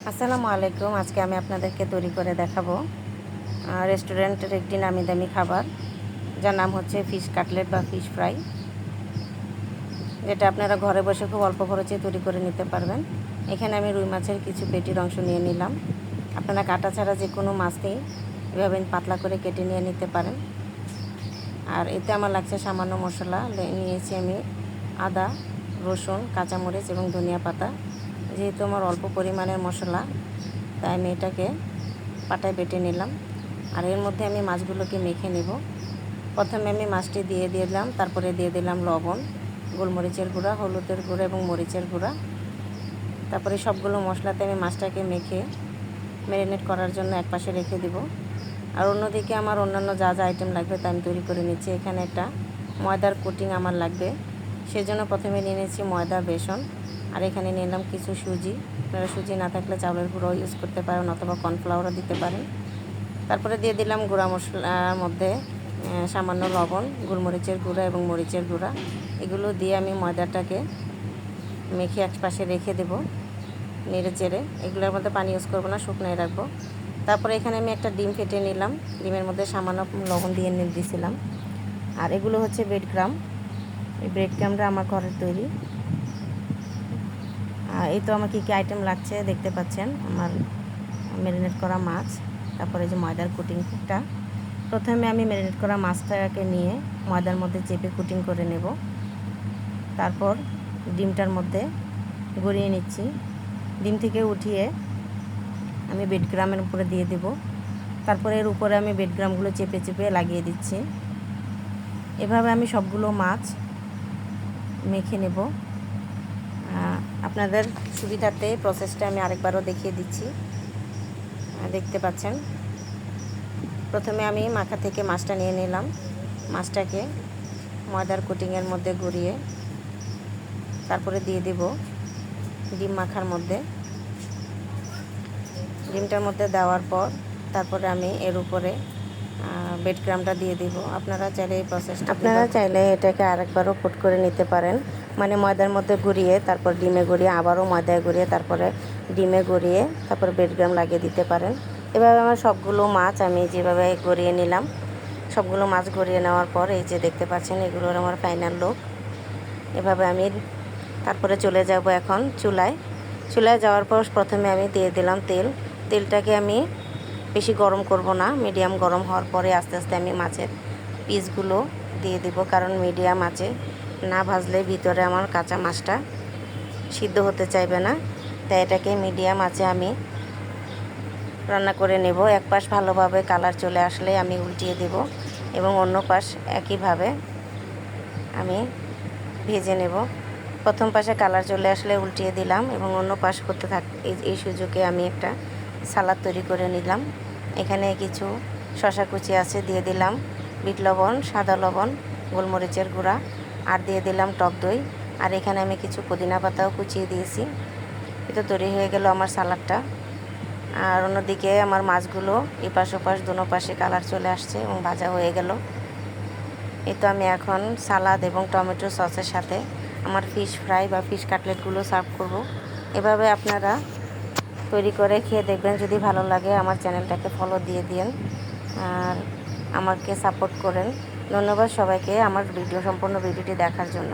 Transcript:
আসসালামু আলাইকুম। আজকে আমি আপনাদেরকে তৈরি করে দেখাবো রেস্টুরেন্টের একটি নামি দামি খাবার, যার নাম হচ্ছে ফিশ কাটলেট বা ফিশ ফ্রাই, যেটা আপনারা ঘরে বসে খুব অল্প খরচে তৈরি করে নিতে পারবেন। এখানে আমি রুই মাছের কিছু পেটির অংশ নিয়ে নিলাম। আপনারা কাটা ছাড়া যে কোনো মাছই এভাবে পাতলা করে কেটে নিয়ে নিতে পারেন। আর এতে আমার লাগছে সামান্য মশলা। নিয়েছি আমি আদা, রসুন, কাঁচামরিচ এবং ধনিয়া পাতা। যেহেতু আমার অল্প পরিমাণের মশলা, তাই আমি এটাকে পাটায় বেটে নিলাম। আর এর মধ্যে আমি মাছগুলোকে মেখে নেব। প্রথমে আমি মাছটি দিয়ে দিলাম, তারপরে দিয়ে দিলাম লবণ, গোলমরিচের গুঁড়া, হলুদের গুঁড়া এবং মরিচের গুঁড়া। তারপরে সবগুলো মশলাতে আমি মাছটাকে মেখে ম্যারিনেট করার জন্য একপাশে রেখে দেব। আর অন্যদিকে আমার অন্যান্য যা যা আইটেম লাগবে তা আমি তৈরি করে নিচ্ছি। এখানে একটা ময়দার কোটিং আমার লাগবে, সেজন্য প্রথমে নিয়ে নিচ্ছি ময়দা, বেসন। আর এখানে নিলাম কিছু সুজি। আপনারা সুজি না থাকলে চাউলের গুঁড়ো ইউজ করতে পারেন অথবা কর্নফ্লাওয়ারও দিতে পারেন। তারপরে দিয়ে দিলাম গুঁড়া মশলার মধ্যে সামান্য লবণ, গোলমরিচের গুঁড়া এবং মরিচের গুঁড়া। এগুলো দিয়ে আমি ময়দাটাকে মেখে এক পাশে রেখে দেব নেড়ে চেড়ে। এগুলোর মধ্যে পানি ইউজ করবো না, শুকনোই রাখবো। তারপরে এখানে আমি একটা ডিম ফেটে নিলাম, ডিমের মধ্যে সামান্য লবণ দিয়ে দিয়েছিলাম। আর এগুলো হচ্ছে ব্রেড ক্রাম। এই ব্রেড ক্রামটা আমার ঘরের তৈরি। এই তো আমার কী কী আইটেম লাগছে দেখতে পাচ্ছেন। আমার ম্যারিনেট করা মাছ, তারপরে যে ময়দার কোটিংটা। প্রথমে আমি ম্যারিনেট করা মাছটাকে নিয়ে ময়দার মধ্যে চেপে কোটিং করে নেব। তারপর ডিমটার মধ্যে গড়িয়ে নিচ্ছি। ডিম থেকে উঠিয়ে আমি ব্রেড ক্রামের উপরে দিয়ে দেব। তারপরে এর উপরে আমি ব্রেড ক্রামগুলো চেপে চেপে লাগিয়ে দিচ্ছি। এভাবে আমি সবগুলো মাছ মেখে নেব। আপনাদের সুবিধার্থে প্রসেসটা আমি আরেকবারও দেখিয়ে দিচ্ছি। দেখতে পাচ্ছেন, প্রথমে আমি মাখা থেকে মাছটা নিয়ে নিলাম। মাছটাকে ময়দার কোটিংয়ের মধ্যে গড়িয়ে তারপরে দিয়ে দেব ডিম মাখার মধ্যে। ডিমটার মধ্যে দেওয়ার পর তারপরে আমি এর উপরে ব্রেড ক্রামটা দিয়ে দিব। আপনারা চাইলে এই প্রসেসটা চাইলে এটাকে আরেকবারও কোট করে নিতে পারেন, মানে ময়দার মধ্যে গড়িয়ে তারপর ডিমে গড়িয়ে আবারও ময়দায় গড়িয়ে তারপরে ডিমে গড়িয়ে তারপরে ব্রেড ক্রাম লাগিয়ে দিতে পারেন। এভাবে আমার সবগুলো মাছ আমি যেভাবে গড়িয়ে নিলাম, সবগুলো মাছ গড়িয়ে নেওয়ার পর এই যে দেখতে পাচ্ছেন, এগুলোর আমার ফাইনাল লুক। এভাবে আমি তারপরে চলে যাব এখন চুলায়। যাওয়ার পর প্রথমে আমি দিয়ে দিলাম তেল। তেলটাকে আমি বেশি গরম করব না, মিডিয়াম গরম হওয়ার পরে আস্তে আস্তে আমি মাছের পিসগুলো দিয়ে দিব, কারণ মিডিয়াম আঁচে না ভাজলে ভিতরে আমার কাঁচা মাছটা সিদ্ধ হতে চাইবে না। তাই এটাকে মিডিয়াম আঁচে আমি রান্না করে নেব। এক পাশ ভালোভাবে কালার চলে আসলে আমি উল্টিয়ে দেব এবং অন্য পাশ একইভাবে আমি ভেজে নেব। প্রথম পাশে কালার চলে আসলে উল্টিয়ে দিলাম এবং অন্য পাশ করতে এই সুযোগে আমি একটা সালাদ তৈরি করে নিলাম। এখানে কিছু শসা কুচি আছে, দিয়ে দিলাম বিট লবণ, সাদা লবণ, গোলমরিচের গুঁড়া, আর দিয়ে দিলাম টক দই। আর এখানে আমি কিছু পুদিনা পাতাও কুচিয়ে দিয়েছি। এটা তৈরি হয়ে গেল আমার সালাদটা। আর অন্যদিকে আমার মাছগুলো এপাশ ওপাশ দোনো পাশে কালার চলে আসছে এবং ভাজা হয়ে গেল। এই তো আমি এখন সালাদ এবং টমেটো সসের সাথে আমার ফিশ ফ্রাই বা ফিশ কাটলেটগুলো সার্ভ করব। এভাবে আপনারা তৈরি করে খেয়ে দেখবেন। যদি ভালো লাগে আমার চ্যানেলটাকে ফলো দিয়ে দিন আর আমাকে সাপোর্ট করেন। ধন্যবাদ সবাইকে আমার সম্পূর্ণ ভিডিওটি দেখার জন্য।